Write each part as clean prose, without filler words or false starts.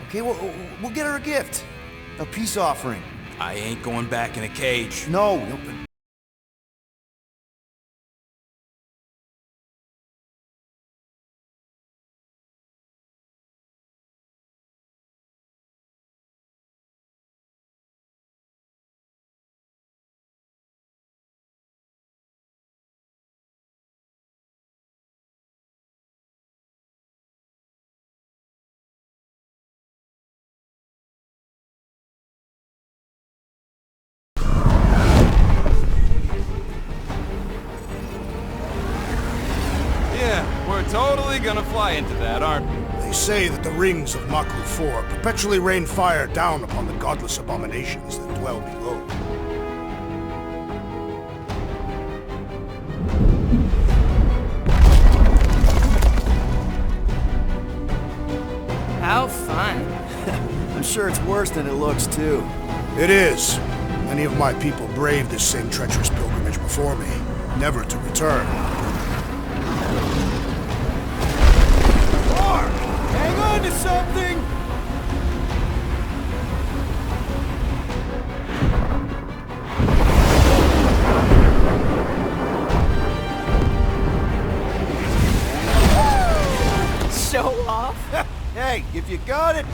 Okay, we'll get her a gift. A peace offering. I ain't going back in a cage. No. We're totally gonna fly into that, aren't we? They say that the rings of Maklu 4 perpetually rain fire down upon the godless abominations that dwell below. How fun. I'm sure it's worse than it looks, too. It is. Many of my people braved this same treacherous pilgrimage before me, never to return. Hang on to something! Show off? Hey, if you got it...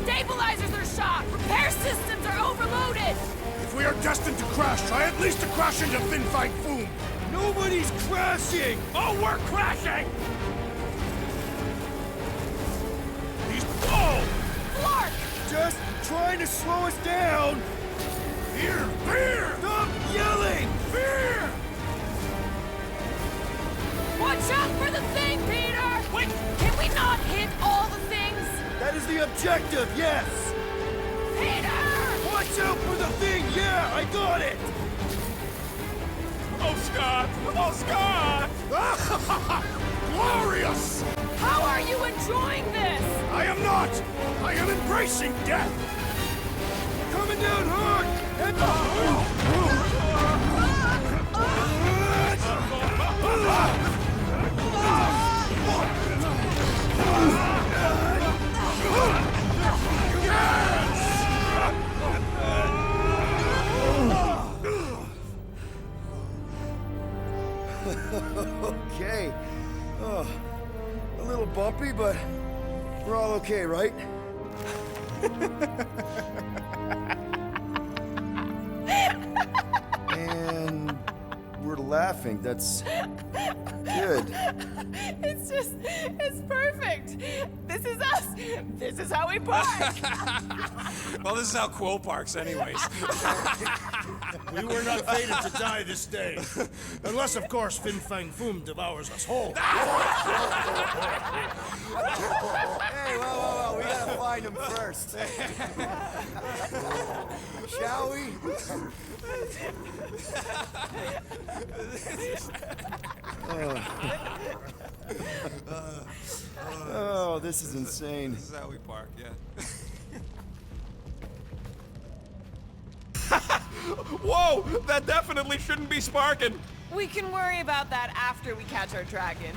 Stabilizers are shot! Repair systems are overloaded! If we are destined to crash, try at least to crash into Fang Foom! Nobody's crashing! Oh, we're crashing! He's... Whoa! Flark! Just trying to slow us down! Fear! Fear! Stop yelling! Fear! Watch out for the thing, Peter! Wait! Can we not hit all the things? That is the objective, yes! Peter! Watch out for the thing, yeah, I got it! Oh, Scott! Oh, Scott! Glorious! How are you enjoying this? I am not! I am embracing death! Coming down hard! And okay. Oh, a little bumpy, but we're all okay, right? And we're laughing. That's good. It's perfect. This is us. This is how we park. Well, this is how Quill parks anyways. We were not fated to die this day. Unless, of course, Fang Foom devours us whole. Hey, whoa. We gotta find him first. Shall we? Oh, this is insane. This is how we park, yeah. Whoa! That definitely shouldn't be sparking! We can worry about that after we catch our dragon.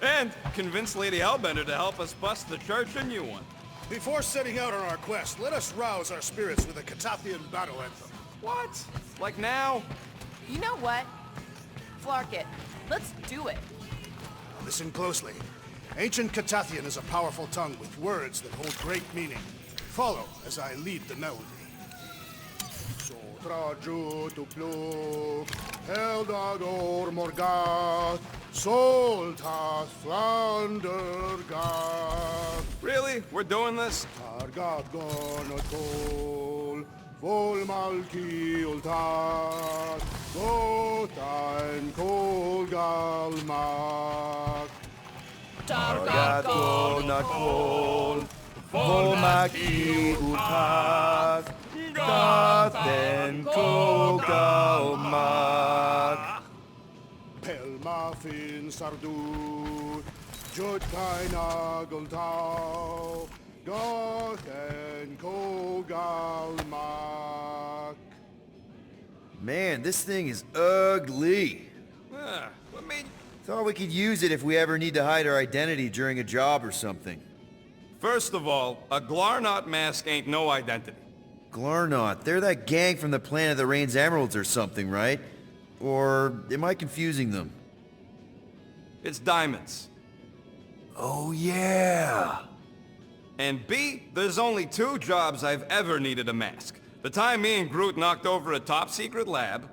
And convince Lady Hellbender to help us bust the church a new one. Before setting out on our quest, let us rouse our spirits with a Katathian battle anthem. What? Like now? You know what? Flark it. Let's do it. Listen closely. Ancient Katathian is a powerful tongue with words that hold great meaning. Follow as I lead the melody. Sotraju tu pluk, Eldador morgat, Soltas flandergat. Really? We're doing this? Targat gonotol, vol malki ultat, Gotain kolgalmak. Gato nakol, Vomaki utat, Gaten kogalmak. Pelmafin sardu, Jutkain agultau, Goten kogalmak. Man, this thing is ugly. What made... Thought we could use it if we ever need to hide our identity during a job or something. First of all, a Glarnot mask ain't no identity. Glarnot, they're that gang from the Planet that Rains Emeralds or something, right? Or am I confusing them? It's diamonds. Oh yeah! And B, there's only 2 jobs I've ever needed a mask. The time me and Groot knocked over a top-secret lab.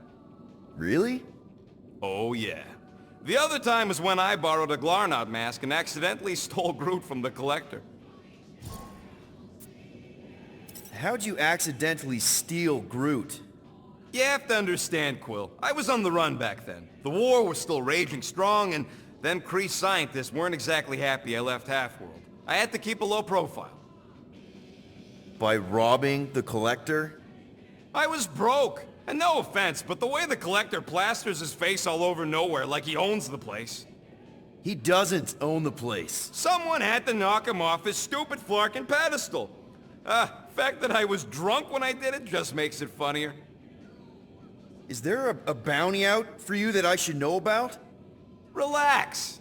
Really? Oh yeah. The other time was when I borrowed a Glarnot mask and accidentally stole Groot from the Collector. How'd you accidentally steal Groot? You have to understand, Quill. I was on the run back then. The war was still raging strong, and them Kree scientists weren't exactly happy I left Half-World. I had to keep a low profile. By robbing the Collector? I was broke. And no offense, but the way the Collector plasters his face all over nowhere like he owns the place. He doesn't own the place. Someone had to knock him off his stupid flarkin' pedestal. Fact that I was drunk when I did it just makes it funnier. Is there a bounty out for you that I should know about? Relax.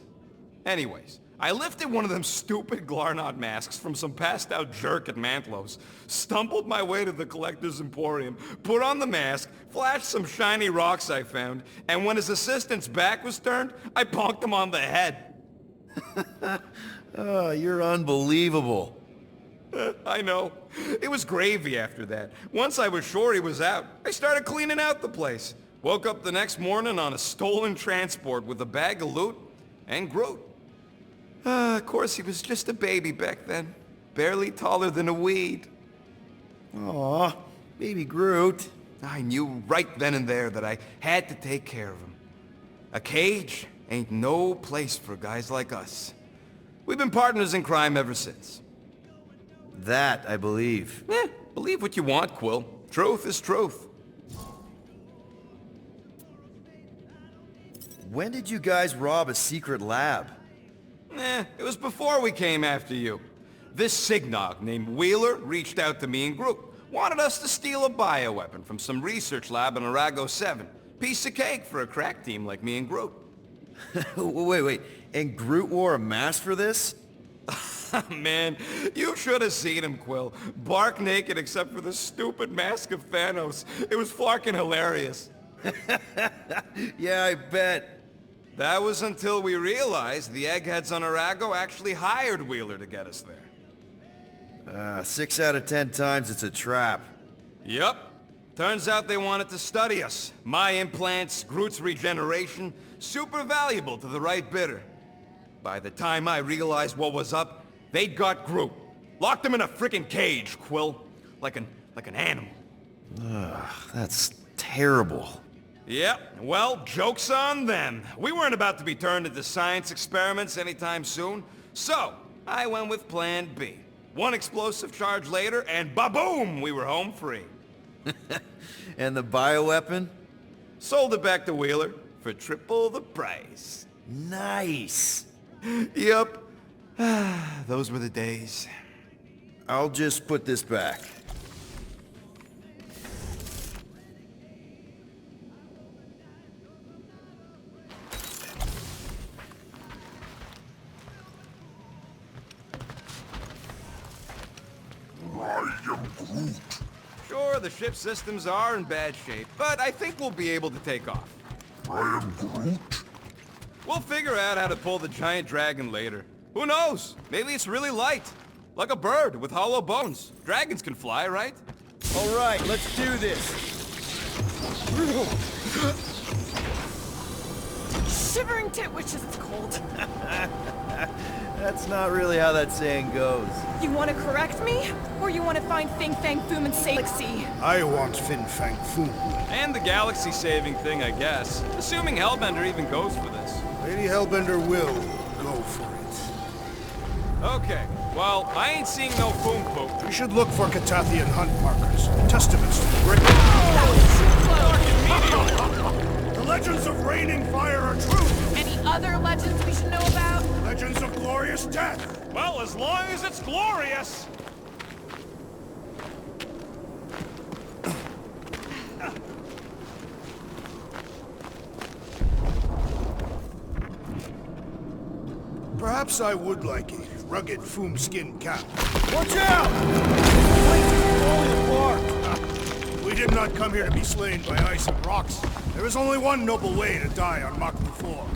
Anyways, I lifted one of them stupid Glarnot masks from some passed-out jerk at Mantlow's, stumbled my way to the Collector's Emporium, put on the mask, flashed some shiny rocks I found, and when his assistant's back was turned, I bonked him on the head. Oh, you're unbelievable. I know. It was gravy after that. Once I was sure he was out, I started cleaning out the place. Woke up the next morning on a stolen transport with a bag of loot and Groot. Of course, he was just a baby back then. Barely taller than a weed. Aw, baby Groot. I knew right then and there that I had to take care of him. A cage ain't no place for guys like us. We've been partners in crime ever since. That, I believe. Believe what you want, Quill. Truth is truth. When did you guys rob a secret lab? It was before we came after you. This Signog named Wheeler reached out to me and Groot. Wanted us to steal a bioweapon from some research lab in Arago 7. Piece of cake for a crack team like me and Groot. Wait. And Groot wore a mask for this? Man, you should have seen him, Quill. Bark naked except for the stupid mask of Thanos. It was fucking hilarious. Yeah, I bet. That was until we realized the eggheads on Arago actually hired Wheeler to get us there. 6 out of 10 times it's a trap. Yup. Turns out they wanted to study us. My implants, Groot's regeneration, super valuable to the right bidder. By the time I realized what was up, they'd got Groot. Locked him in a frickin' cage, Quill. Like an animal. That's terrible. Yep, well, joke's on them. We weren't about to be turned into science experiments anytime soon, so I went with Plan B. One explosive charge later, and ba-boom, we were home free. And the bioweapon? Sold it back to Wheeler for triple the price. Nice. Yep. Those were the days. I'll just put this back. Sure, the ship systems are in bad shape, but I think we'll be able to take off. I am Groot. We'll figure out how to pull the giant dragon later. Who knows? Maybe it's really light. Like a bird with hollow bones. Dragons can fly, right? All right, let's do this. Shivering tit wishes it's cold. That's not really how that saying goes. You want to correct me? Or you want to find Fang Foom and say Galaxy? I want Fang Foom. And the galaxy-saving thing, I guess. Assuming Hellbender even goes for this. Lady Hellbender will go for it. Okay, well, I ain't seeing no Foom poop. We should look for Katathian hunt markers. Testaments to the great... The legends of raining fire are true! Any other legends we should know about? Legends of glorious death! Well, as long as it's glorious! Perhaps I would like a rugged Foom skin cap. Watch out! This place is falling apart! We did not come here to be slain by ice and rocks. There is only one noble way to die on Mach 4,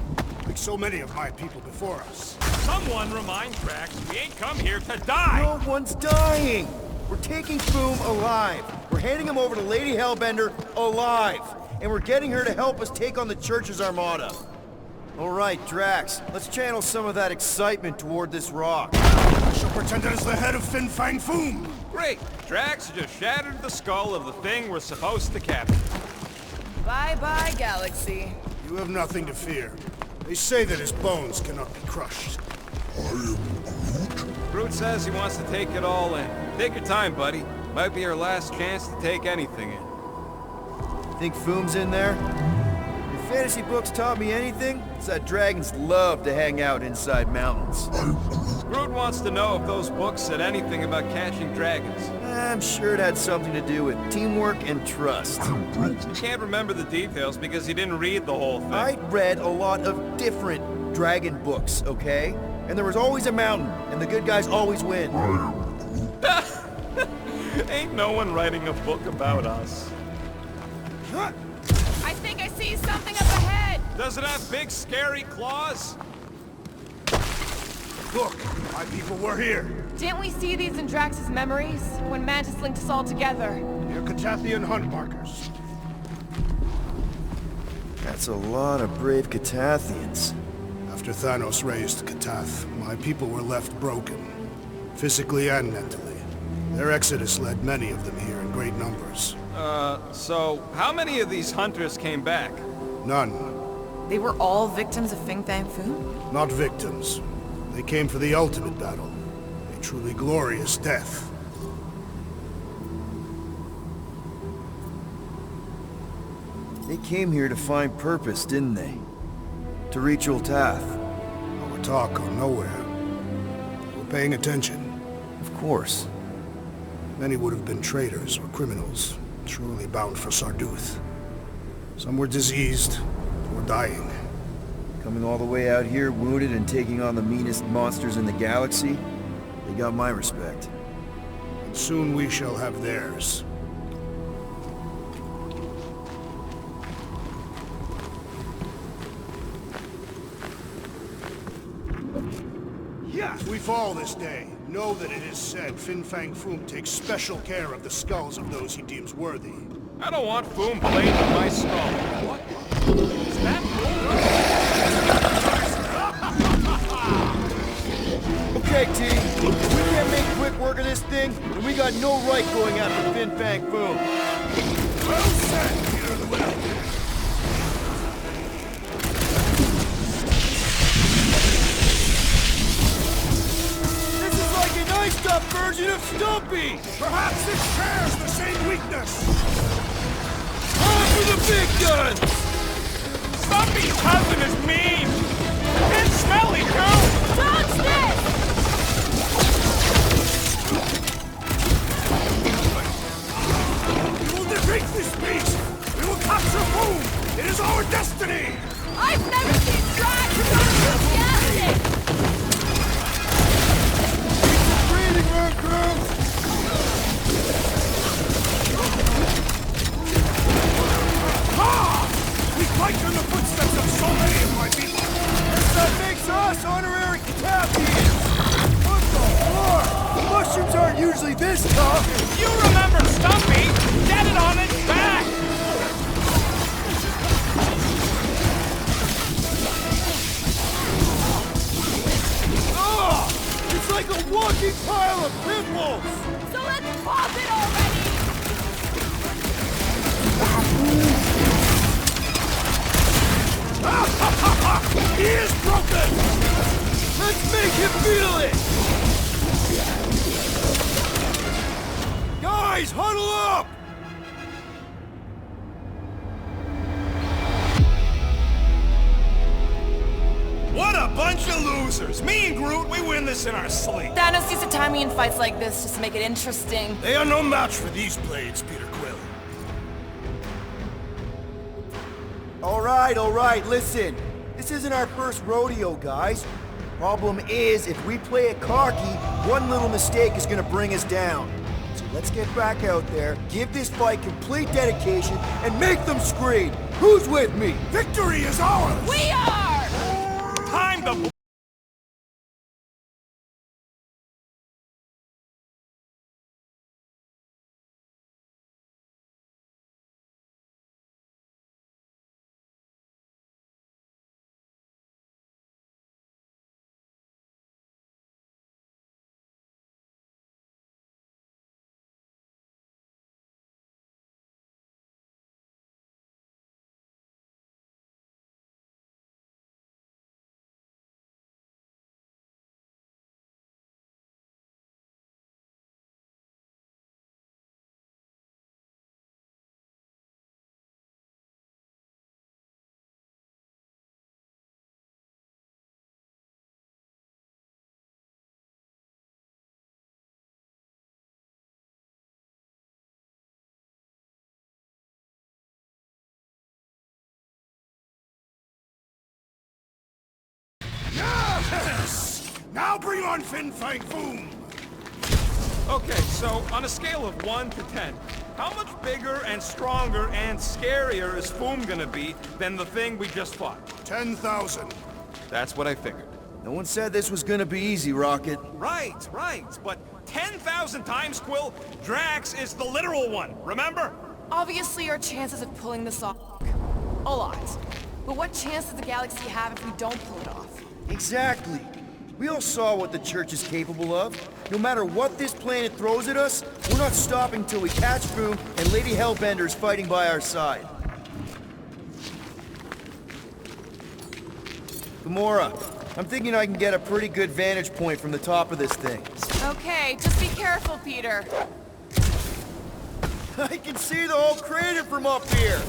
like so many of my people before us. Someone remind Drax we ain't come here to die! No one's dying! We're taking Foom alive. We're handing him over to Lady Hellbender alive. And we're getting her to help us take on the Church's armada. All right, Drax, let's channel some of that excitement toward this rock. I shall pretend it is the head of Fang Foom. Great! Drax just shattered the skull of the thing we're supposed to capture. Bye-bye, Galaxy. You have nothing to fear. They say that his bones cannot be crushed. I am Groot. Groot says he wants to take it all in. Take your time, buddy. Might be our last chance to take anything in. Think Foom's in there? If fantasy books taught me anything, it's that dragons love to hang out inside mountains. Groot wants to know if those books said anything about catching dragons. I'm sure it had something to do with teamwork and trust. He can't remember the details because he didn't read the whole thing. I read a lot of different dragon books, okay? And there was always a mountain, and the good guys always win. Ain't no one writing a book about us. I think I see something up ahead. Does it have big, scary claws? Look, my people were here. Didn't we see these in Drax's memories? When Mantis linked us all together? They're Katathian hunt markers. That's a lot of brave Katathians. After Thanos raised Katath, my people were left broken, physically and mentally. Their exodus led many of them here in great numbers. So how many of these hunters came back? None. They were all victims of Fang Foom? Not victims. They came for the ultimate battle. A truly glorious death. They came here to find purpose, didn't they? To reach Ultath. Our talk on nowhere. We're paying attention. Of course. Many would have been traitors or criminals, truly bound for Sarduth. Some were diseased, or dying. Coming all the way out here, wounded and taking on the meanest monsters in the galaxy, they got my respect. And soon we shall have theirs. If we fall this day, know that it is said Fang Foom takes special care of the skulls of those he deems worthy. I don't want Foom playing with my skull. What? Is that Okay, team. If we can't make quick work of this thing, then we got no right going after Fang Foom. Well said, Peter the Will. This is like an iced-up version of Stumpy! Perhaps it shares the same weakness. On for the big guns! Stumpy's cousin is mean! And smelly, too! Dodge this! We will defeat this beast! We will capture Foom! It is our destiny! I've never seen Drax so enthusiastic! Breathing room, crew! Ha! We fight in the footsteps of so many of my people! That makes us honorary Katathians! What the fuck? Mushrooms aren't usually this tough! You remember Stumpy! Get it on its back! Ugh! It's like a walking pile of pimples! So let's pop it already! He is broken! Let's make him feel it! Guys, huddle up! What a bunch of losers! Me and Groot, we win this in our sleep! Thanos used to time me in fights like this just to make it interesting. They are no match for these blades, Peter Quill. All right, listen. This isn't our first rodeo, guys. Problem is, if we play it cocky, one little mistake is gonna bring us down. So let's get back out there, give this fight complete dedication, and make them scream! Who's with me? Victory is ours! We are! Time to... Yes! Now bring on Fang Foom! Okay, so on a scale of 1 to 10, how much bigger and stronger and scarier is Foom gonna be than the thing we just fought? 10,000. That's what I figured. No one said this was gonna be easy, Rocket. Right, but 10,000 times, Quill, Drax is the literal one, remember? Obviously, our chances of pulling this off a lot. But what chance does the galaxy have if we don't pull it off? Exactly. We all saw what the Church is capable of. No matter what this planet throws at us, we're not stopping till we catch Foom and Lady Hellbender's fighting by our side. Gamora, I'm thinking I can get a pretty good vantage point from the top of this thing. Okay, just be careful, Peter. I can see the whole crater from up here.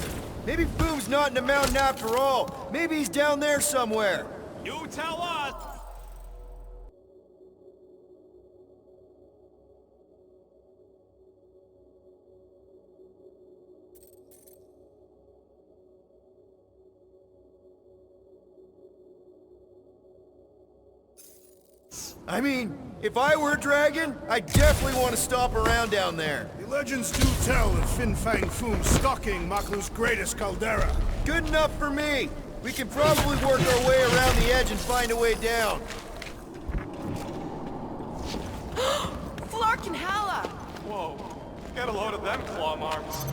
Maybe Foom's not in the mountain after all. Maybe he's down there somewhere. You tell us! I mean, if I were a dragon, I'd definitely want to stop around down there. The legends do tell of Fang Foom stalking Maklu's greatest caldera. Good enough for me. We can probably work our way around the edge and find a way down. Flark and Hala! Whoa, get a load of them claw marks.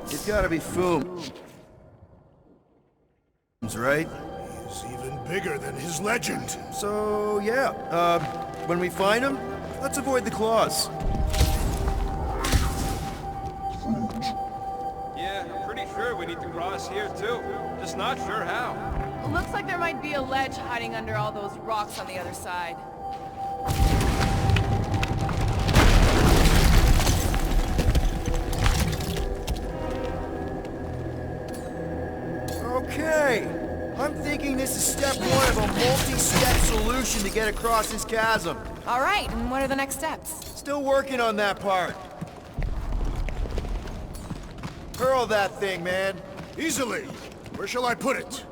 It's gotta be Foom. Right? He's even bigger than his legend. So, yeah, when we find him, let's avoid the claws. Yeah, I'm pretty sure we need to cross here too. Just not sure how. Looks like there might be a ledge hiding under all those rocks on the other side. Okay. I'm thinking this is step one of a multi-step solution to get across this chasm. All right, and what are the next steps? Still working on that part. Hurl that thing, man. Easily. Where shall I put it?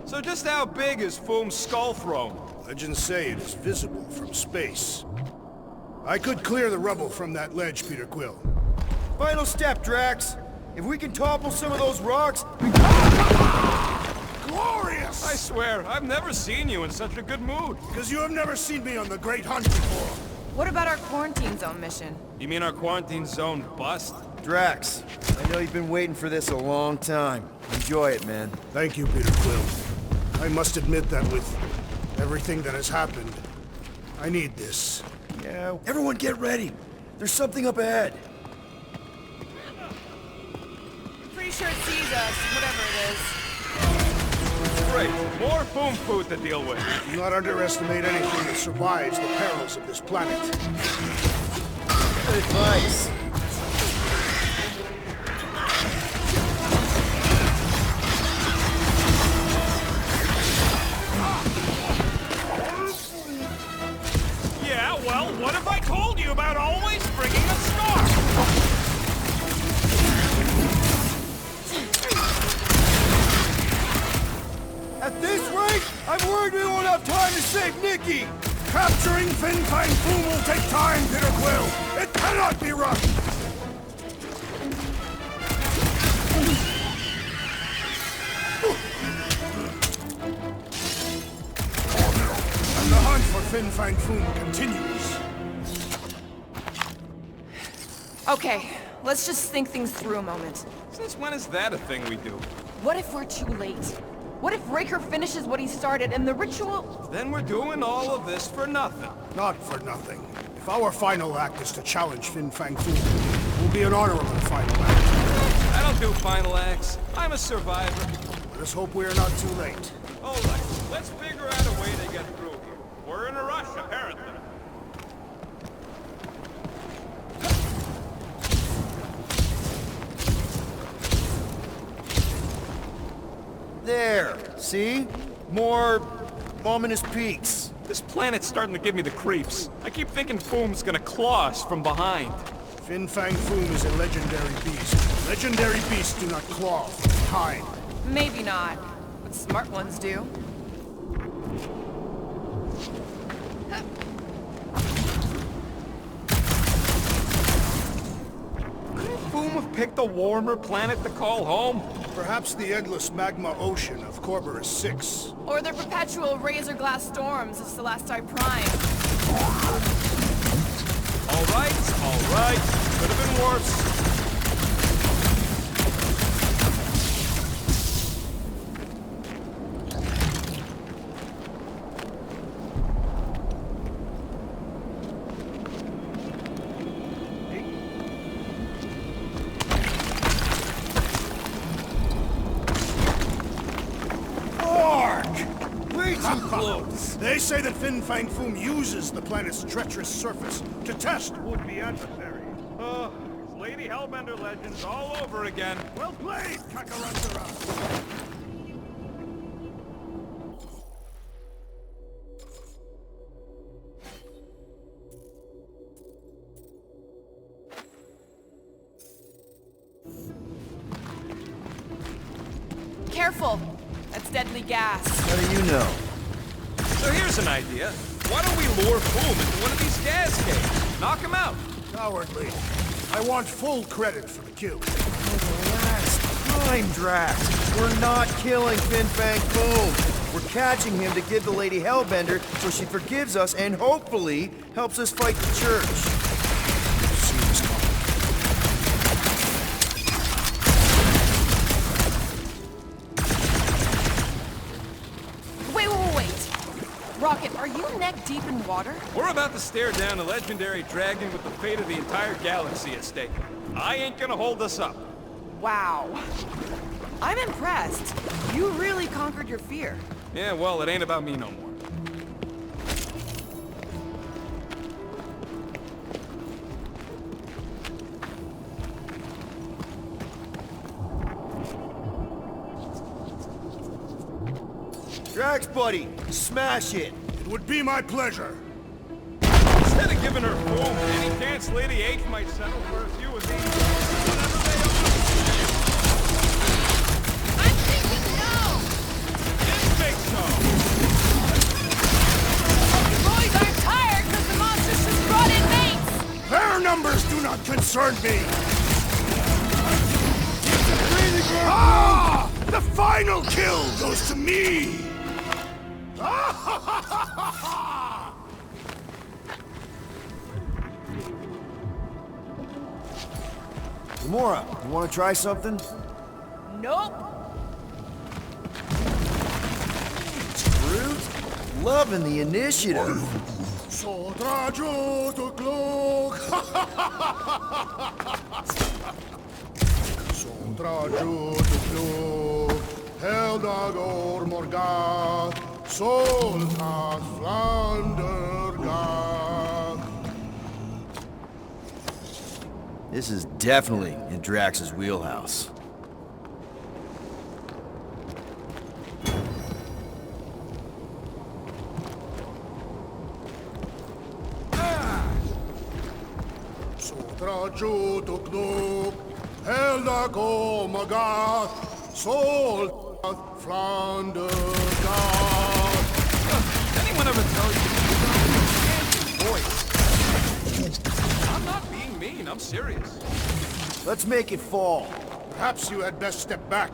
So just how big is Foom's skull throne? Legends say it is visible from space. I could clear the rubble from that ledge, Peter Quill. Final step, Drax. If we can topple some of those rocks, we Glorious! I swear, I've never seen you in such a good mood. Because you have never seen me on the Great Hunt before. What about our quarantine zone mission? You mean our quarantine zone bust? Drax, I know you've been waiting for this a long time. Enjoy it, man. Thank you, Peter Quill. I must admit that with everything that has happened, I need this. Yeah, everyone get ready. There's something up ahead. Pretty sure it sees us, whatever it is. Great, more Foom food to deal with. Do not underestimate anything that survives the perils of this planet. Good advice. Yeah, well, what if I told you about always bringing a scarf? trying to save Nikki! Capturing Fang Foom will take time, Peter Quill! It cannot be rushed! And the hunt for Fang Foom continues. Okay, let's just think things through a moment. Since when is that a thing we do? What if we're too late? What if Raker finishes what he started and the ritual... Then we're doing all of this for nothing. Not for nothing. If our final act is to challenge Fang Foom, it will be an honorable final act. I don't do final acts. I'm a survivor. Let us hope we are not too late. All right, let's figure out a way to get through here. We're in a rush, apparently. There, see? More ominous peaks. This planet's starting to give me the creeps. I keep thinking Foom's gonna claw us from behind. Fang Foom is a legendary beast. Legendary beasts do not claw from behind. Maybe not, but smart ones do. Couldn't Foom have picked a warmer planet to call home? Perhaps the endless magma ocean of Corberus 6. Or their perpetual razor glass storms of Celesti Prime. All right. Could have been worse. They say that Fang Foom uses the planet's treacherous surface to test would-be adversaries. It's Lady Hellbender legends all over again. Well played, Kakarantara! Careful! That's deadly gas. How do you know? So here's an idea. Why don't we lure Foom into one of these gas caves? Knock him out. Cowardly. I want full credit for the kill. Last time, Drax. We're not killing Fang Foom. We're catching him to give the Lady Hellbender so she forgives us and hopefully helps us fight the Church. Rocket, are you neck deep in water? We're about to stare down a legendary dragon with the fate of the entire galaxy at stake. I ain't gonna hold us up. Wow. I'm impressed. You really conquered your fear. Yeah, well, it ain't about me no more. Drax, buddy, smash it! It would be my pleasure. Instead of giving her Foom, any chance Lady H might settle for a few of these? Whatever they I'm thinking no! didn't think so! Boys aren't tired because the monsters just brought in mates! Their numbers do not concern me! Ah! The final kill goes to me! Gamora, you want to try something? Nope. Groot? Loving the initiative. Heldagor Morgat, Soltat Flandergat. This is definitely in Drax's wheelhouse. Sotra Jutuknuk, Heldagor Morgat, Soltat Flandergat. anyone ever tell you voice? I'm not being mean, I'm serious. Let's make it fall. Perhaps you had best step back.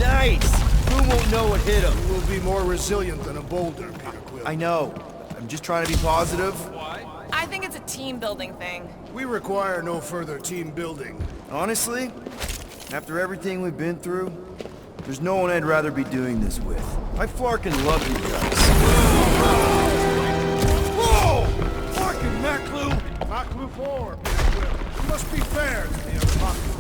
Nice! Foom won't know what hit him. You will be more resilient than a boulder, Peter Quill. I know. I'm just trying to be positive. Why? I think it's a team-building thing. We require no further team building. Honestly, after everything we've been through, there's no one I'd rather be doing this with. I flarkin' love you guys. Whoa! Flarkin' Maclu! Maclu 4, Peter Quill. You must be fair to the other Maclus.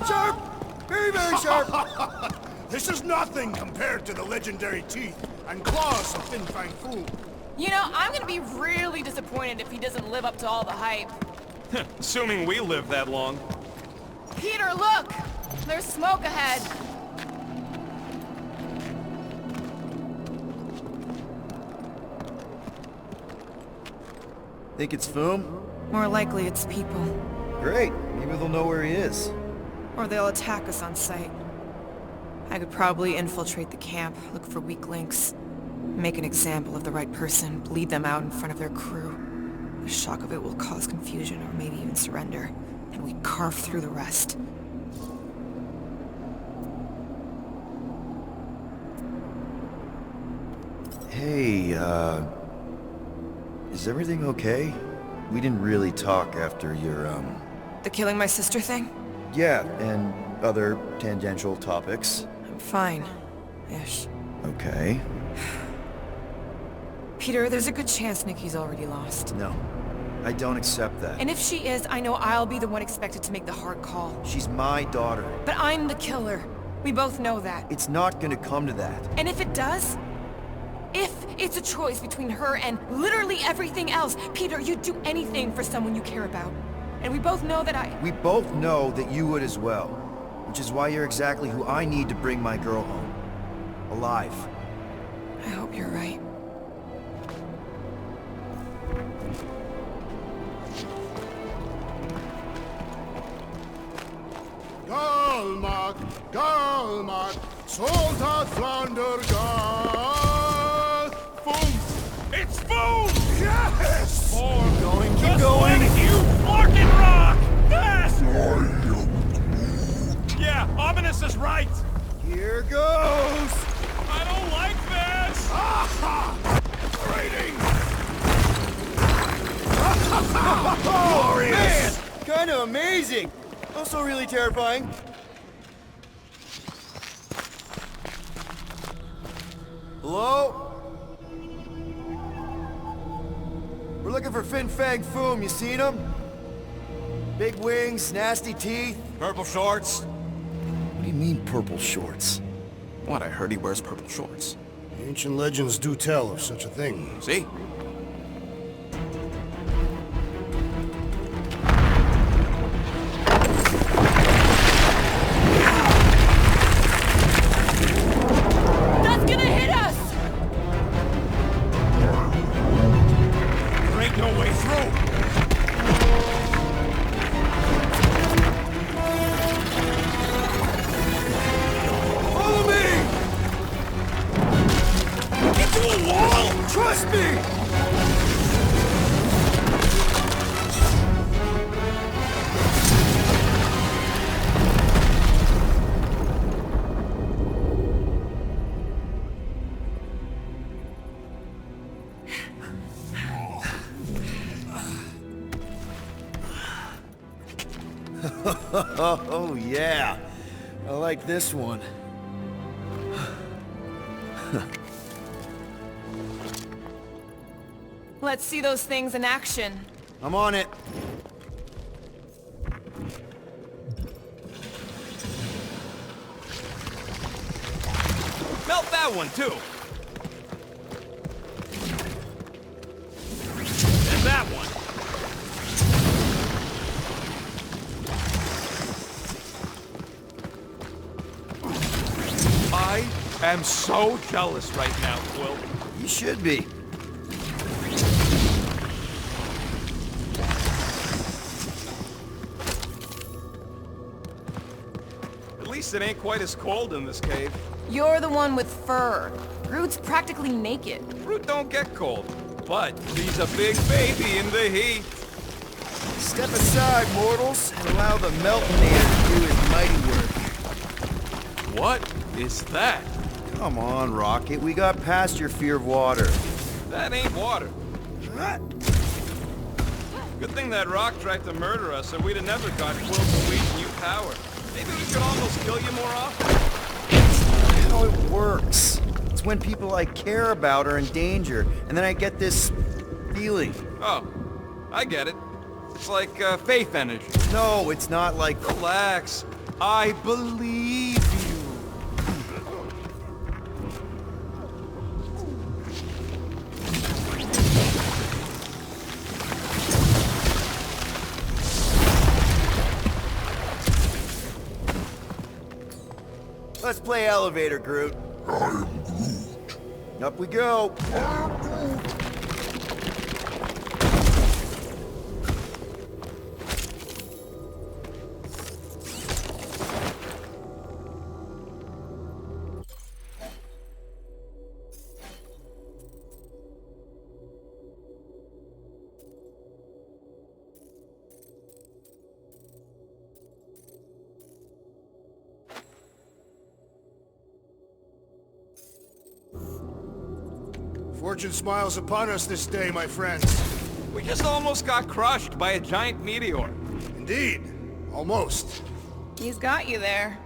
Sharp! Very, very sharp! This is nothing compared to the legendary teeth and claws of Fang Foom. You know, I'm gonna be really disappointed if he doesn't live up to all the hype. Assuming we live that long. Peter, look! There's smoke ahead. Think it's Foom? More likely it's people. Great. Maybe they'll know where he is. Or they'll attack us on sight. I could probably infiltrate the camp, look for weak links, make an example of the right person, bleed them out in front of their crew. The shock of it will cause confusion or maybe even surrender, and we carve through the rest. Hey, is everything okay? We didn't really talk after your, The killing my sister thing? yeah, and other tangential topics. I'm fine. Ish. Okay. Peter, there's a good chance Nikki's already lost. No, I don't accept that. And if she is, I know I'll be the one expected to make the hard call. She's my daughter. But I'm the killer. We both know that. It's not gonna come to that. And if it does? If it's a choice between her and literally everything else, Peter, you'd do anything for someone you care about. And we both know that We both know that you would as well. Which is why you're exactly who I need to bring my girl home. Alive. I hope you're right. Galmak, Galmak, Soldat Flounder God. Foom! It's Foom! Yes! Foom! Going, keep Just going. let you fucking rock! Fast! I am Groot. Yeah, Ominous is right! Here goes! I don't like this! Aha! Rating! Oh, man! Kind of amazing! Also really terrifying. Hello? We're looking for Fang Foom. You seen him? Big wings, nasty teeth. Purple shorts? What do you mean, purple shorts? What, I heard he wears purple shorts. Ancient legends do tell of such a thing. See? That's gonna hit us! There ain't no way through! Follow me! Into a wall! Trust me! Oh, yeah. I like this one. Let's see those things in action. I'm on it. Melt that one, too! And that one! I am so jealous right now, Quill. You should be. At least it ain't quite as cold in this cave. You're the one with fur. Groot's practically naked. Groot don't get cold, but he's a big baby in the heat. Step aside, mortals, and allow the Meltinator to do his mighty work. What is that? Come on, Rocket. We got past your fear of water. That ain't water. Good thing that rock tried to murder us, or we'd have never got Quill's sweet new power. Maybe we could almost kill you more often. That's how it works. It's when people I care about are in danger, and then I get this feeling. Oh, I get it. It's like faith energy. No, it's not like... Relax. I believe you. Let's play elevator, Groot. I am Groot. Up we go. Fortune smiles upon us this day, my friends. We just almost got crushed by a giant meteor. Indeed. Almost. He's got you there.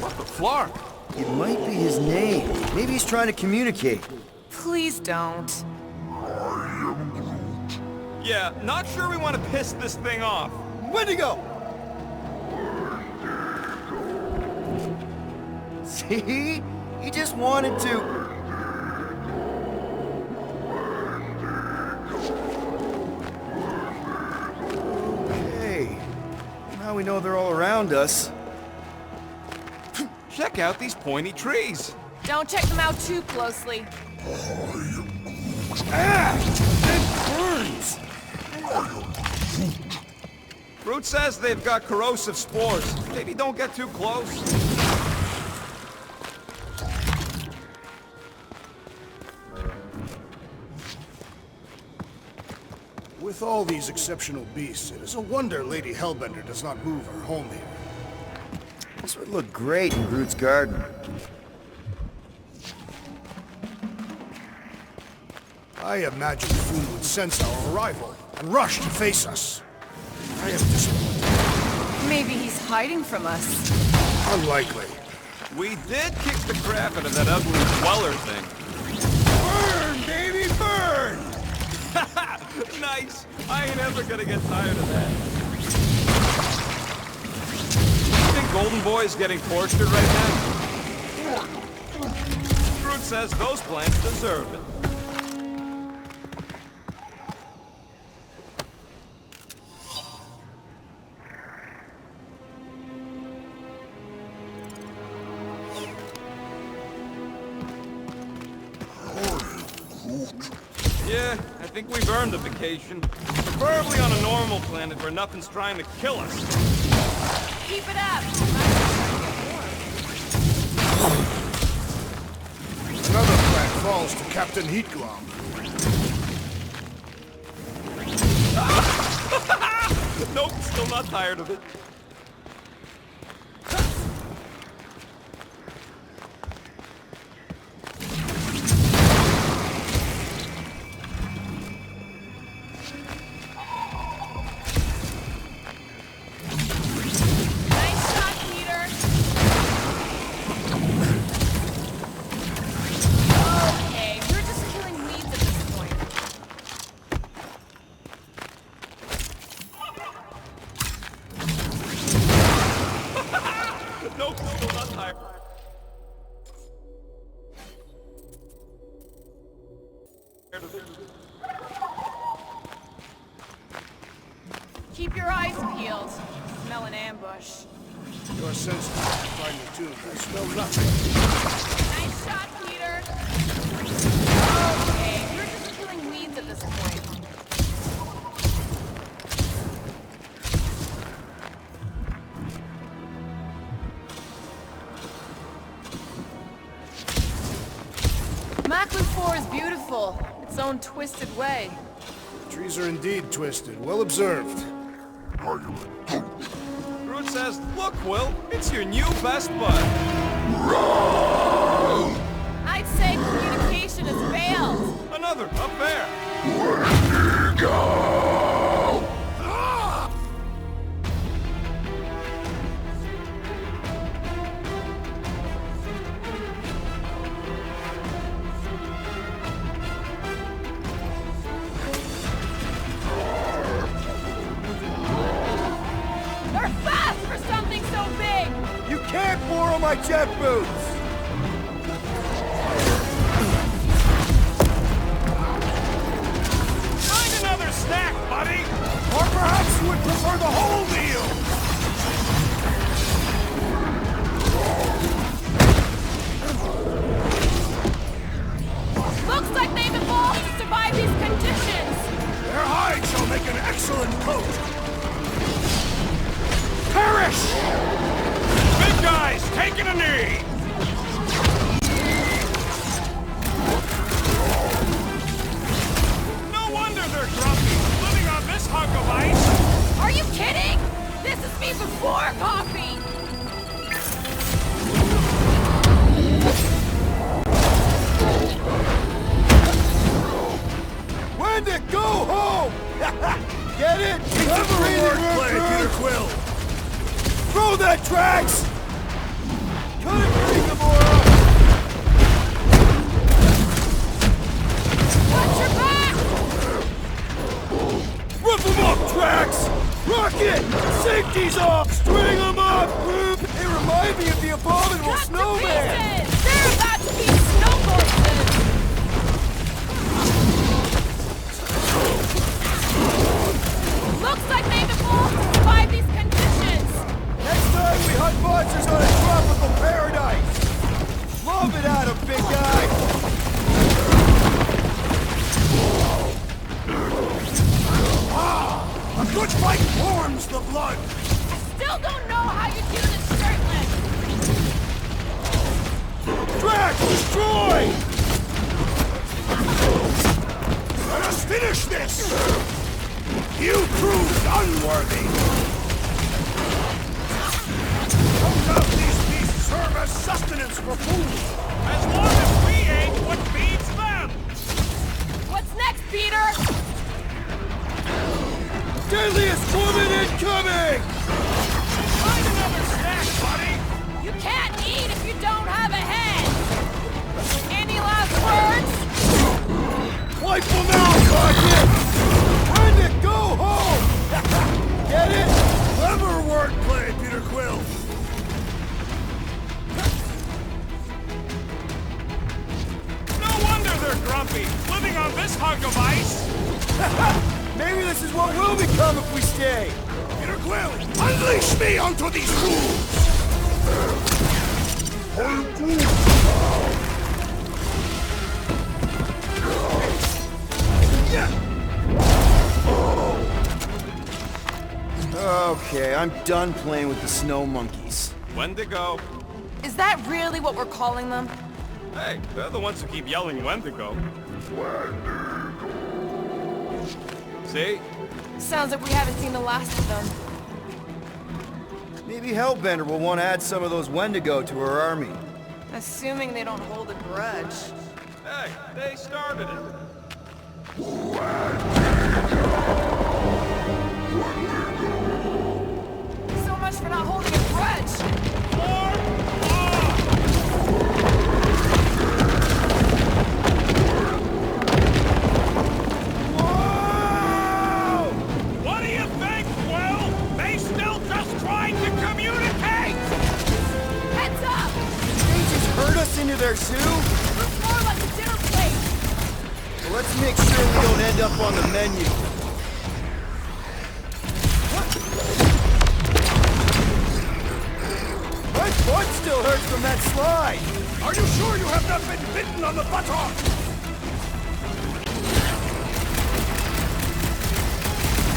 What the flark? It might be his name. Maybe he's trying to communicate. Please don't. Yeah, not sure we want to piss this thing off. Wendigo! See? He just wanted to... Okay. Now we know they're all around us. Check out these pointy trees. Don't check them out too closely. Burns! Groot says they've got corrosive spores. Maybe don't get too close. With all these exceptional beasts, it is a wonder Lady Hellbender does not move her home here. This would look great in Groot's garden. I imagined Foom would sense our arrival and rush to face us. I am disappointed. Maybe he's hiding from us. Unlikely. We did kick the crap out of that ugly Dweller thing. Burn, baby, burn! Nice! I ain't ever gonna get tired of that. You think Golden Boy's getting tortured right now? Groot says those plants deserve it. Yeah, I think we've earned a vacation. Preferably on a normal planet where nothing's trying to kill us. Keep it up! Another plant falls to Captain Heatglom. Nope, still not tired of it. Nice shot, Peter! Okay, we're just killing weeds at this point. Nope, still not tired. Keep your eyes peeled. Smell an ambush. Your senses are finely tuned. I smell nothing. Nice shot, Peter. Okay, you're just killing weeds at this point. Macklin 4 is beautiful. Its own twisted way. The trees are indeed twisted. Well observed. Groot says, look, Will, it's your new best bud. I'd say communication has failed. Another, up there. They're fast for something so big! You can't borrow my jet boots! Find another snack, buddy! Or perhaps you would prefer the whole meal! Looks like they've evolved to survive these conditions! Their hide shall make an excellent coat! Perish! Big guys, taking a knee! No wonder they're grumpy, living on this hunk of ice! Are you kidding? This is me before coffee! Wendic, go home! Get it? Peter Quill. Throw that, Drax! Cut it free, Gamora! Watch your back! Rip him up, Drax! Rocket! Safety's off! String him up! They remind me of the abominable Cut to snowman! pieces! They're about to be snow horses! Looks like they've evolved to survive these conditions! Next time we hunt monsters on a tropical paradise! Love it at him, big guy! A good fight warms the blood. Still don't know how you do this shirtless! Drax, destroy! Let us finish this! You proved unworthy! Don't let these beasts serve as sustenance for food! As long as we ain't what feeds them! What's next, Peter? Deadliest woman incoming! Find another snack, buddy! You can't eat if you don't have a head! Any last words? Wipe them out, Rocket! Wendic, go home! Get it? Clever wordplay, Peter Quill! No wonder they're grumpy, living on this hunk of ice! Maybe this is what will become if we stay! Peter Quill, unleash me onto these fools! Okay, I'm done playing with the snow monkeys. Wendigo. Is that really what we're calling them? Hey, they're the ones who keep yelling Wendigo. See? Sounds like we haven't seen the last of them. Maybe Hellbender will want to add some of those Wendigo to her army. Assuming they don't hold a grudge. Hey, they started it. So much for not holding a grudge! What do you think, Will? They still just trying to communicate! Heads up! They just herd us into their zoo? Looks more like a dinner plate! Well, let's make sure we don't end up on the menu. hurts from that slide. Are you sure you have not been bitten on the buttock?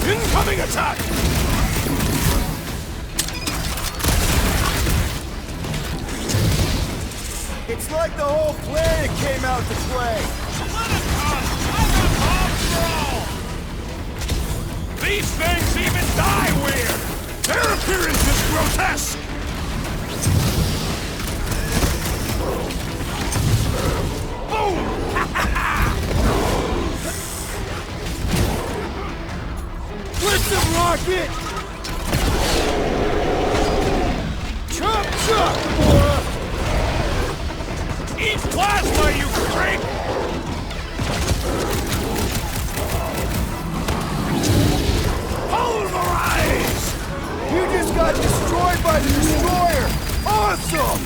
Incoming attack! It's like the whole planet came out to play. Let it come! I'm a bomb for all! These things even die weird! Their appearance is grotesque! Boom! Blitz of rocket! Chop, chop, Gamora! Eat plasma, you freak! Pulverize! You just got destroyed by the destroyer! Awesome!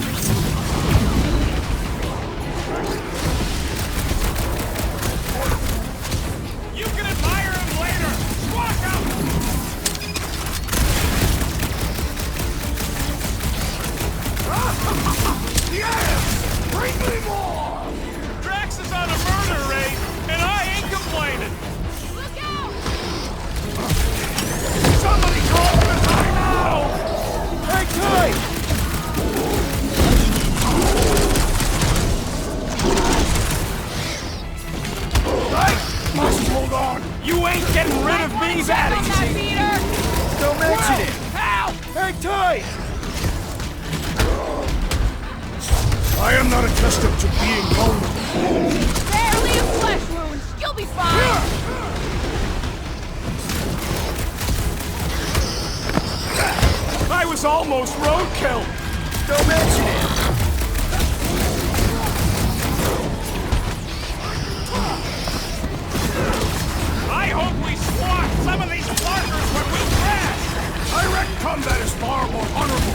You can admire him later! Walk out! Yes! Bring me more! Drax is on a murder raid, and I ain't complaining! Look out! Somebody call the time now! Hang tight! Right! Must hold on! You ain't getting rid of me that Check on that, easy! Peter! Don't mention it! Ow! Hang tight! I am not accustomed to being vulnerable. Barely a flesh wound! You'll be fine! I was almost roadkill! Don't mention it! I hope we swat some of these markers when we crash! Direct combat is far more honorable.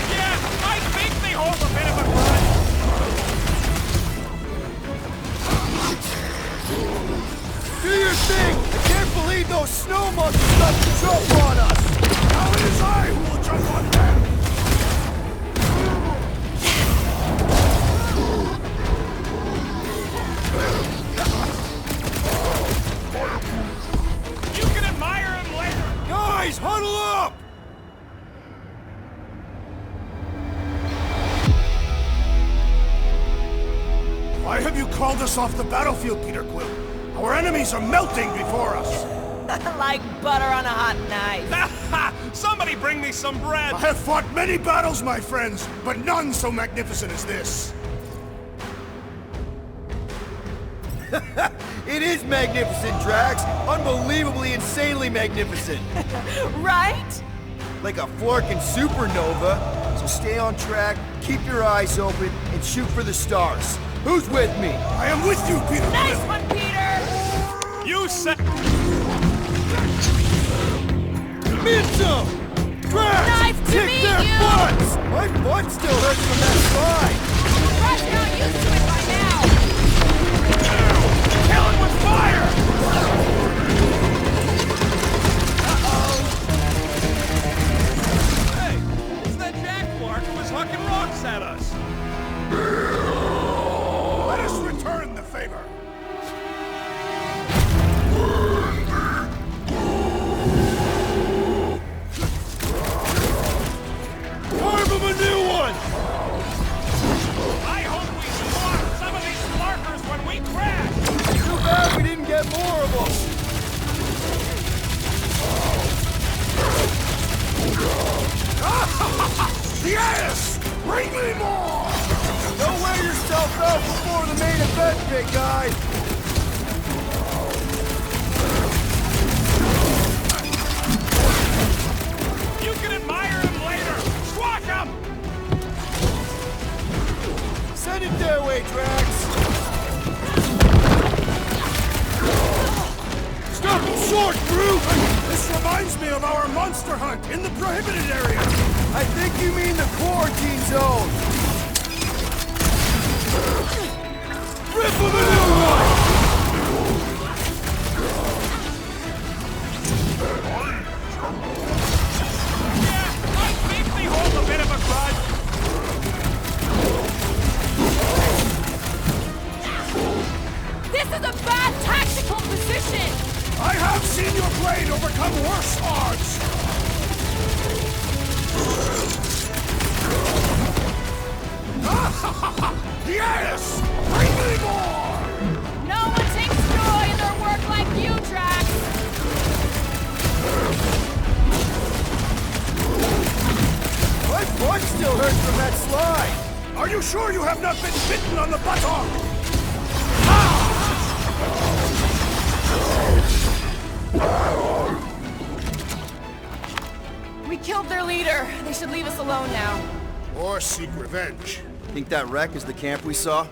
Yeah, I think they hold a bit of a grudge. Do your thing! I can't believe those snow monkeys left to jump on us! Now it is I who will jump on them! You can admire him later! Guys, huddle up! Why have you called us off the battlefield, Peter Quill? Our enemies are melting before us! Like butter on a hot knife. Somebody bring me some bread! I have fought many battles, my friends, but none so magnificent as this. It is magnificent, Drax! Unbelievably, insanely magnificent! Right? Like a flirking supernova. So stay on track, keep your eyes open, and shoot for the stars. Who's with me? I am with you, Peter Nice Quill! one, Peter! You said... Minto! Drax! Nice to Kick meet their you! butts! My butt still hurts from that slide! Rush got used to it by now! Kill it with fire! Hey, it's that Jack Clark who was hucking rocks at us! Let us return the favor! Carve him a new one! I hope we swat some of these markers when we crash! Too bad we didn't get more of them! Yes! Bring me more! Don't wear yourself out before the main event, big guy! You can admire him later! Squawk him! Send it their way, Drax! Stop him short, Groot! This reminds me of our monster hunt in the prohibited area! I think you mean the quarantine zone! Rip him a new one! you sure you have not been bitten on the buttock? We killed their leader. They should leave us alone now. Or seek revenge. Think that wreck is the camp we saw?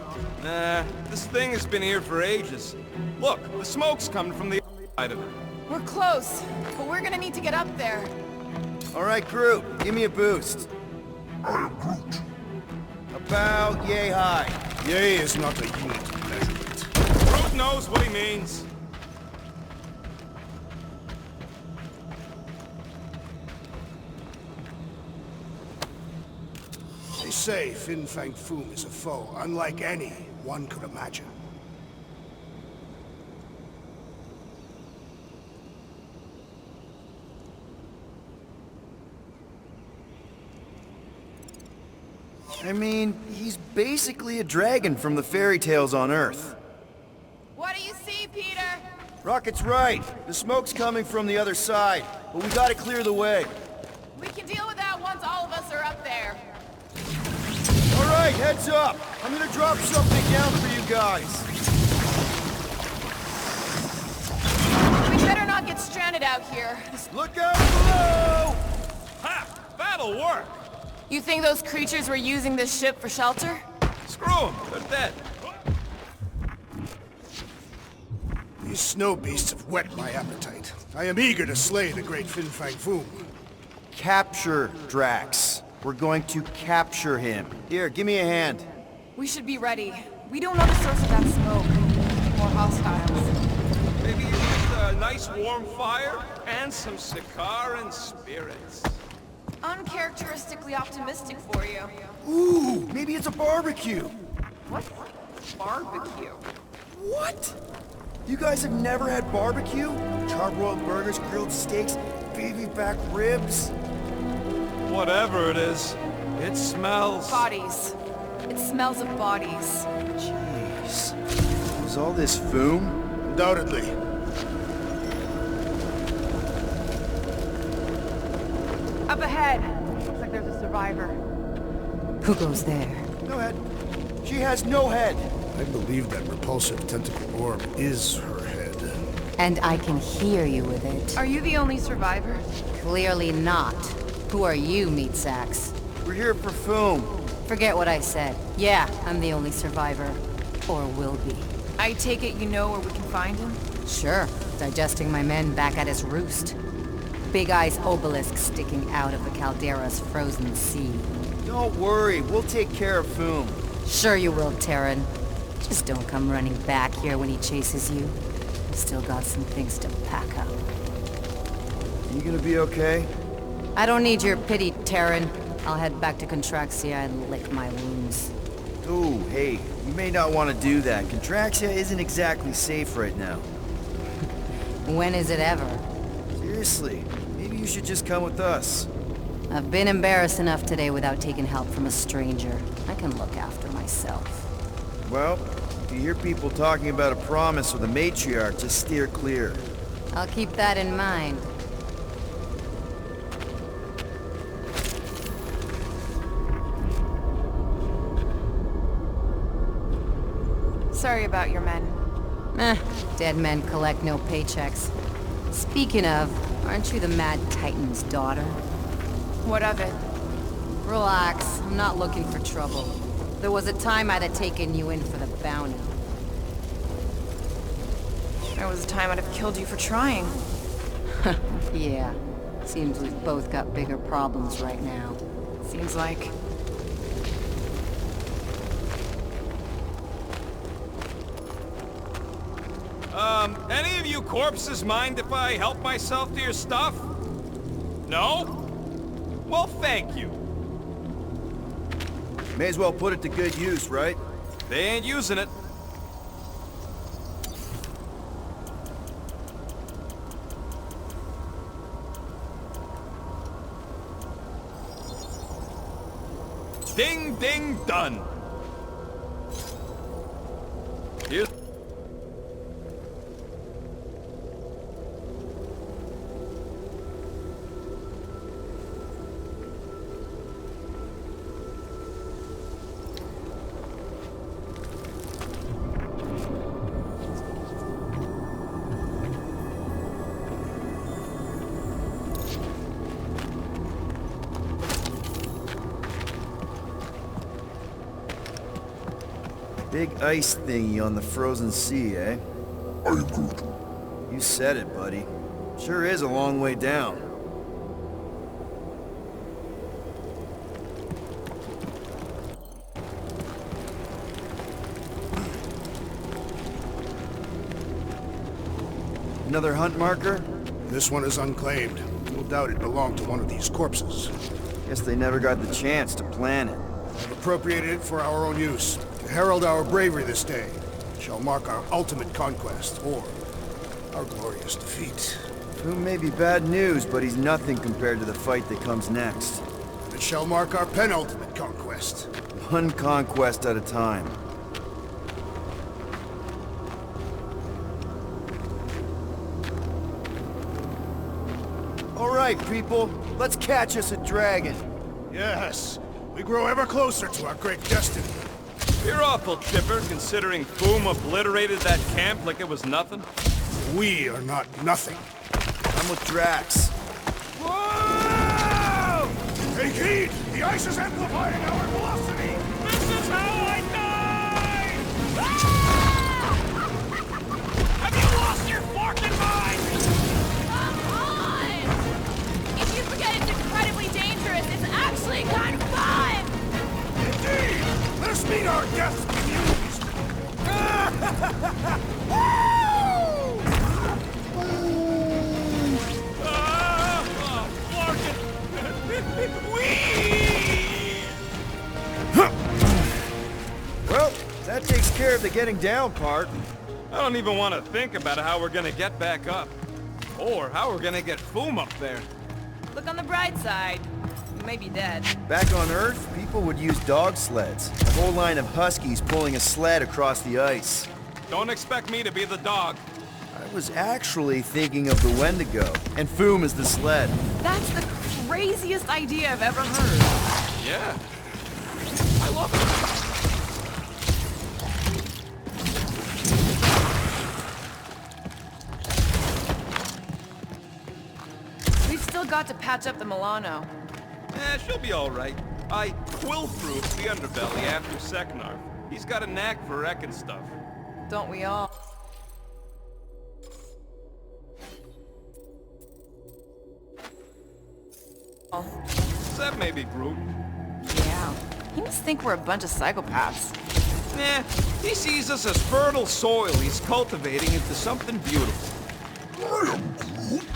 Nah, this thing has been here for ages. Look, the smoke's coming from the side of it. We're close, but we're gonna need to get up there. All right, Groot, give me a boost. I am Groot. About yay high. Yay is not a unit of measurement. Groot knows what he means. They say Fang Foom is a foe unlike any one could imagine. I mean, he's basically a dragon from the fairy tales on Earth. What do you see, Peter? Rocket's right. The smoke's coming from the other side, but we gotta clear the way. We can deal with that once all of us are up there. All right, heads up. I'm gonna drop something down for you guys. We better not get stranded out here. Look out below! Ha! That'll work! You think those creatures were using this ship for shelter? Screw them! They're dead. These snow beasts have whet my appetite. I am eager to slay the great Fang Foom. Capture Drax. We're going to capture him. Here, give me a hand. We should be ready. We don't know the source of that smoke. More hostiles. Maybe you need a nice warm fire and some Xatar and spirits. Uncharacteristically optimistic for you. Ooh, maybe it's a barbecue. What? Barbecue? What? You guys have never had barbecue? Charbroiled burgers, grilled steaks, baby back ribs? Whatever it is, it smells. Bodies. It smells of bodies. Jeez. Is all this Foom? Undoubtedly. Up ahead. Looks like there's a survivor. Who goes there? No head. She has no head. I believe that repulsive tentacle orb is her head. And I can hear you with it. Are you the only survivor? Clearly not. Who are you, meat sacks? We're here for Foom. Forget what I said. Yeah, I'm the only survivor. Or will be. I take it you know where we can find him? Sure. Digesting my men back at his roost. Big Eye's obelisk sticking out of the Caldera's frozen sea. Don't worry, we'll take care of Foom. Sure you will, Terran. Just don't come running back here when he chases you. Still got some things to pack up. You gonna be okay? I don't need your pity, Terran. I'll head back to Contraxia and lick my wounds. Ooh, hey, you may not want to do that. Contraxia isn't exactly safe right now. When is it ever? Seriously, maybe you should just come with us. I've been embarrassed enough today without taking help from a stranger. I can look after myself. Well, if you hear people talking about a promise with a matriarch, just steer clear. I'll keep that in mind. Sorry about your men. Dead men collect no paychecks. Speaking of, aren't you the Mad Titan's daughter? What of it? Relax, I'm not looking for trouble. There was a time I'd have taken you in for the bounty. There was a time I'd have killed you for trying. Yeah, seems we've both got bigger problems right now. Seems like. Any of you corpses mind if I help myself to your stuff? No? Well, thank you. May as well put it to good use, right? They ain't using it. Ding, ding, done. Here's... Big ice thingy on the frozen sea, eh? I am Groot. You said it, buddy. Sure is a long way down. Another hunt marker? This one is unclaimed. No doubt it belonged to one of these corpses. Guess they never got the chance to plan it. I've appropriated it for our own use, to herald our bravery this day. It shall mark our ultimate conquest, or our glorious defeat. Foom may be bad news, but he's nothing compared to the fight that comes next. It shall mark our penultimate conquest. One conquest at a time. All right, people, let's catch us a dragon. Yes, we grow ever closer to our great destiny. You're awful chipper, considering Foom obliterated that camp like it was nothing. We are not nothing. I'm with Drax. Whoa! Take heed! The ice is amplifying our velocity! This is how I die! Have you lost your forking mind? Come on! If you forget it's incredibly dangerous, it's actually kind of fun! Indeed! Let us meet our deaths bemused! Well, that takes care of the getting down part. I don't even want to think about how we're gonna get back up. Or how we're gonna get Foom up there. Look on the bright side. You may be dead. Back on Earth, people would use dog sleds. A whole line of huskies pulling a sled across the ice. Don't expect me to be the dog. I was actually thinking of the Wendigo, and Foom is the sled. That's the craziest idea I've ever heard. Yeah. I love it. We've still got to patch up the Milano. She'll be all right. I quill-proofed the underbelly after Seknar. He's got a knack for wrecking stuff. Don't we all? That may be Groot. Yeah. He must think we're a bunch of psychopaths. Nah, he sees us as fertile soil he's cultivating into something beautiful. I am Groot.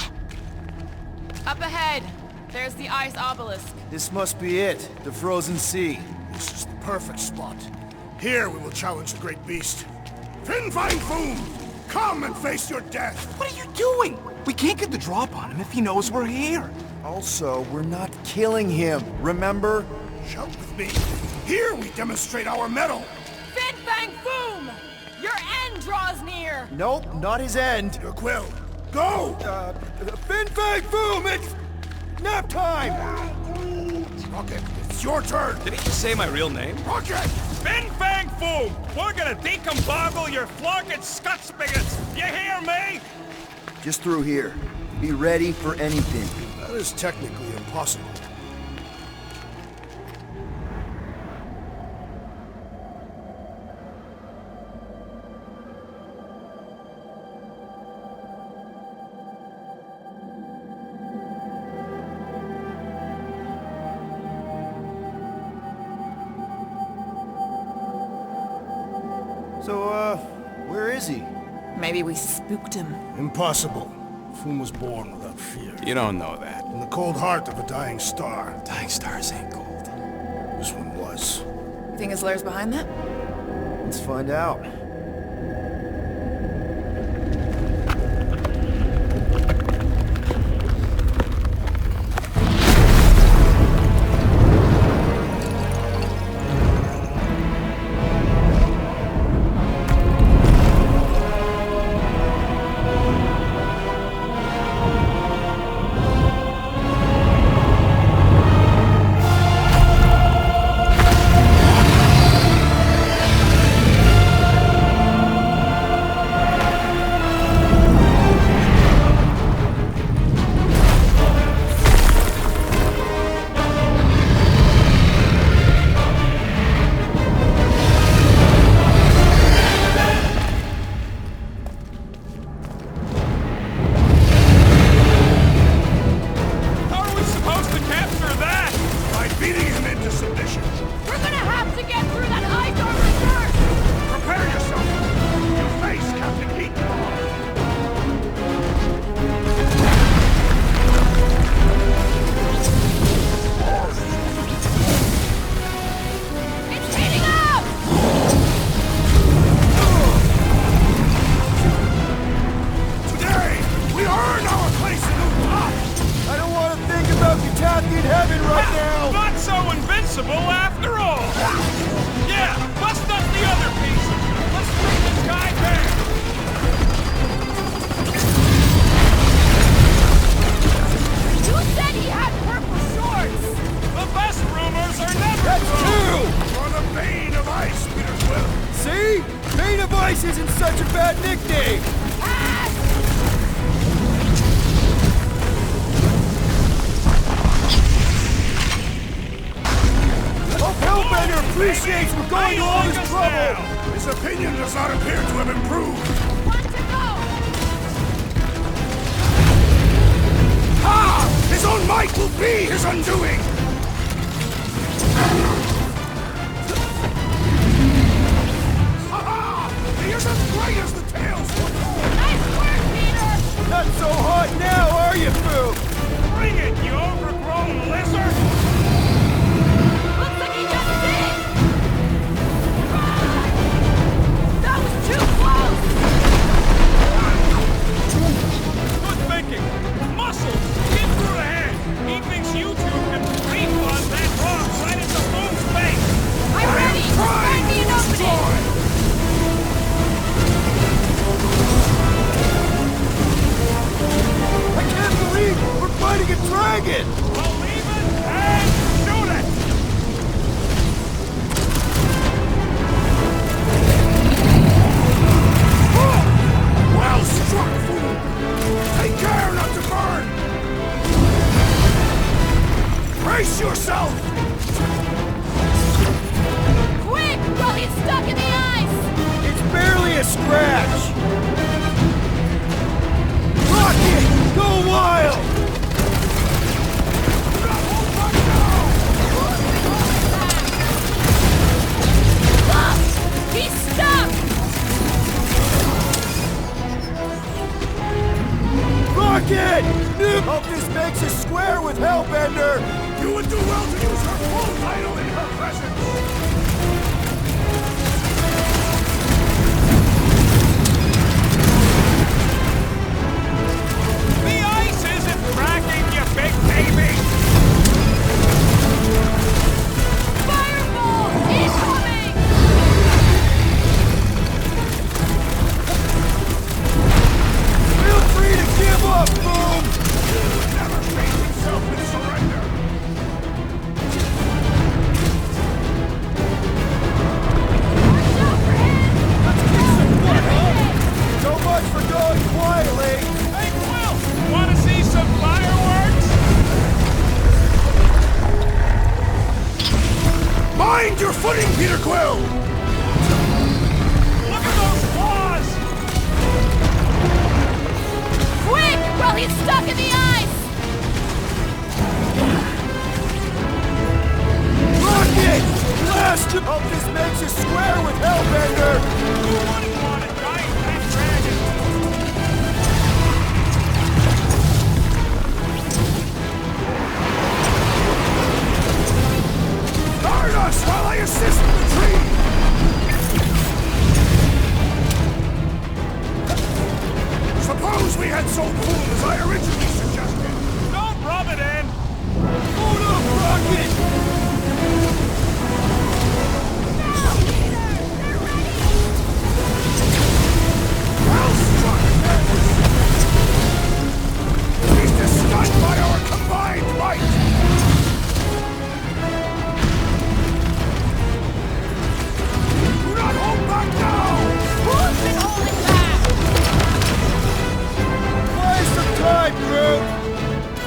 Up ahead. There's the ice obelisk. This must be it, the frozen sea. This is the perfect spot. Here we will challenge the great beast. Fang Foom! Come and face your death! What are you doing? We can't get the drop on him if he knows we're here. Also, we're not killing him, remember? Shout with me. Here we demonstrate our mettle. Fang Foom! Your end draws near! Nope, not his end. Your quill. Go! Fang Foom, it's nap time! Rocket, it's your turn. Did he just say my real name? Rocket! Fang Foom! We're gonna decomboggle your flocking scut spigots! You hear me? Just through here. Be ready for anything. That is technically impossible. So, where is he? Maybe we spooked him. Impossible. Foom was born without fear. You don't know that. In the cold heart of a dying star. Dying stars ain't cold. This one was. You think his lair's behind that? Let's find out. Native Ice isn't such a bad nickname! Hope Hellbender appreciates we're going to all this trouble! His opinion does not appear to have improved. One to go! Ah! His own might will be his undoing! Ha-ha! He is as great as the tales foretold! Nice work, Peter! Not so hot now, are you, Foom? Bring it, you overgrown lizard! Looks like he just did! Run! That was too close! Good thinking! Muscles! Get through the head! He thinks you two can refund that rock right into Foom's face! I'm ready! Find me an opening! I can't believe we're fighting a dragon! Believe it and shoot it! Well struck, fool! Take care not to burn! Brace yourself! Quick! While he's stuck in the ice! It's barely a scratch! Rocket! Go wild! Look! He's stuck! Rocket! Hope this makes us square with Hellbender! You would do well to use her full title in her presence! The ice isn't cracking, you big baby! Fireball! Incoming! Feel free to give up, Boom! He would never face himself with surrender! Watch out for him! Let's kick some butt, huh? So much for going quietly! Hey, Quill! Want to see some fireworks? Mind your footing, Peter Quill! Look at those claws! Quick! While he's stuck in the ice! Rocket! Blast him! Hope this makes us square with Hellbender! Who wouldn't want a giant pet dragon? Guard us while I assist the tree! Suppose we had so cool as I originally suggested. Don't rub it in! Hold up, Rocket! Well struck, Nels! He's just stunned by our combined might! Do not hold back now! Who's been holding back? Buy some time, Groot!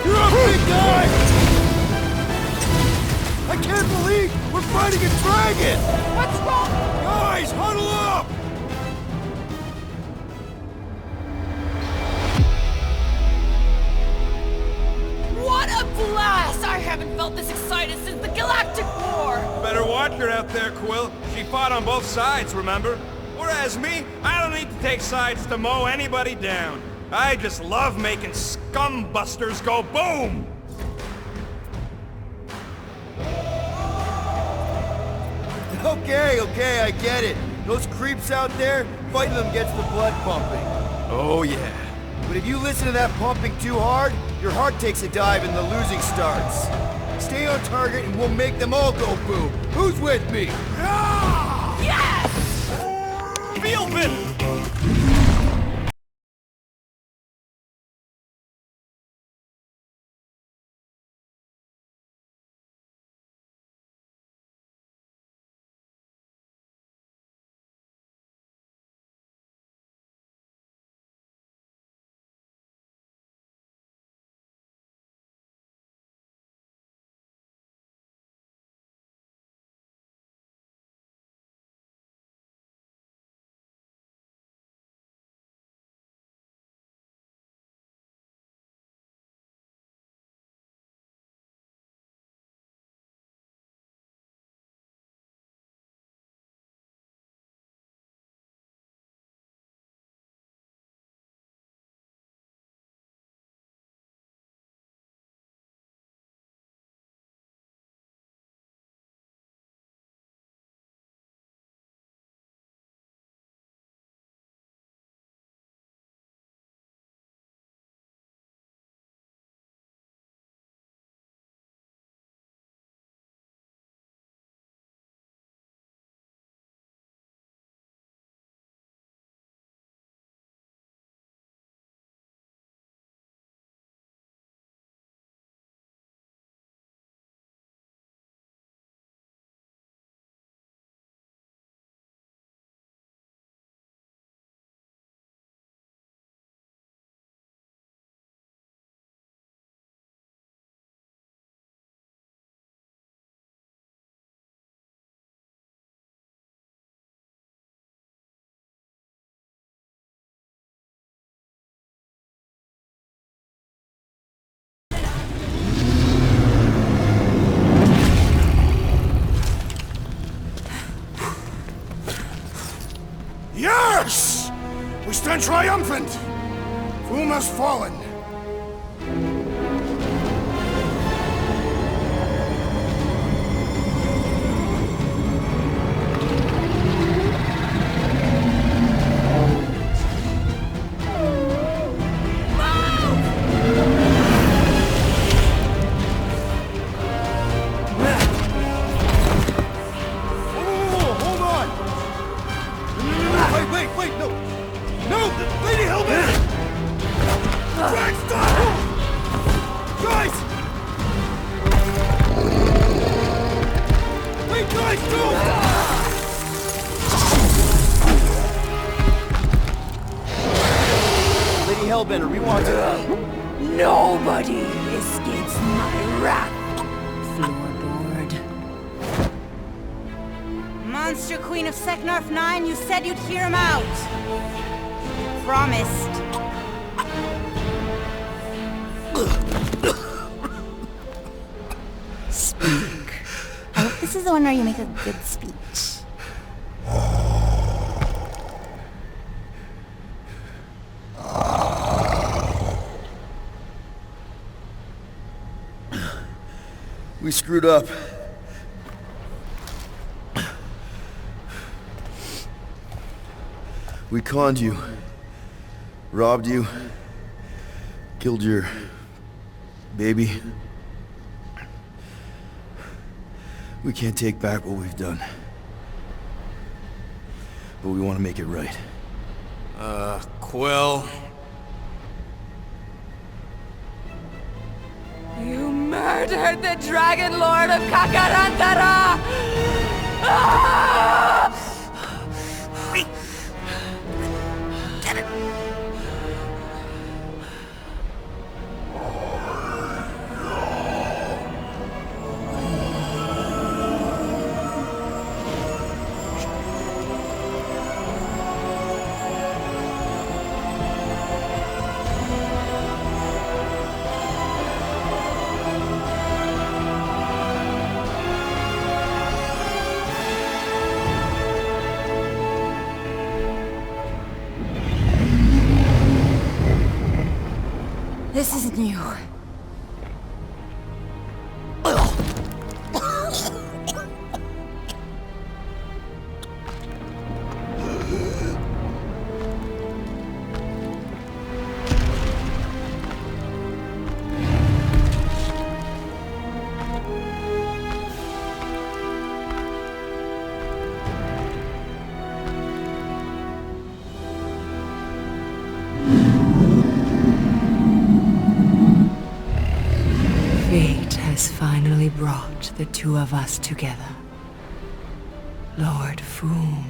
You're a big guy! I can't believe we're fighting a dragon! What's wrong? Guys, huddle up! What a blast! I haven't felt this excited since the Galactic War! Better watch her out there, Quill. She fought on both sides, remember? Whereas me, I don't need to take sides to mow anybody down. I just love making scumbusters go boom! Okay, I get it. Those creeps out there, fighting them gets the blood pumping. Oh yeah. But if you listen to that pumping too hard, your heart takes a dive and the losing starts. Stay on target and we'll make them all go boom. Who's with me? Yes! Feel it! We stand triumphant! Foom has fallen. Wait, no! No! Lady Hellbender! Drax, stop! Guys! Wait, guys, don't! Lady Hellbender, we want to... Nobody escapes my wrath. Floorboard. Monster Queen of Seknarf 9, you said you'd hear him out. Promised. Speak. I hope this is the one where you make a good speech. We screwed up. We conned you, robbed you, killed your baby. We can't take back what we've done. But we want to make it right. Quill. You murdered the Dragon Lord of Kakarantara! Ah! This isn't you. Fate has finally brought the two of us together. Lord Foom.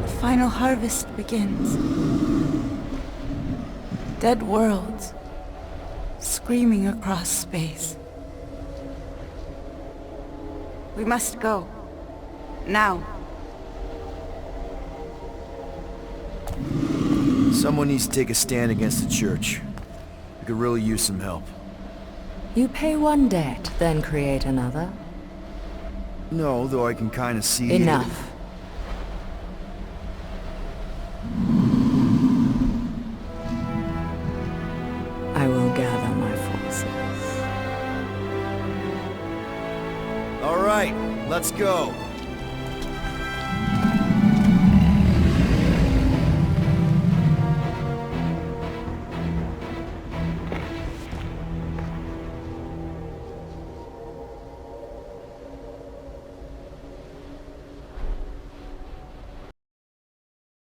The final harvest begins. Dead worlds, screaming across space. We must go. Now. Someone needs to take a stand against the church. We could really use some help. You pay one debt, then create another. No, though I can kind of see... Enough. I will gather my forces. All right, let's go.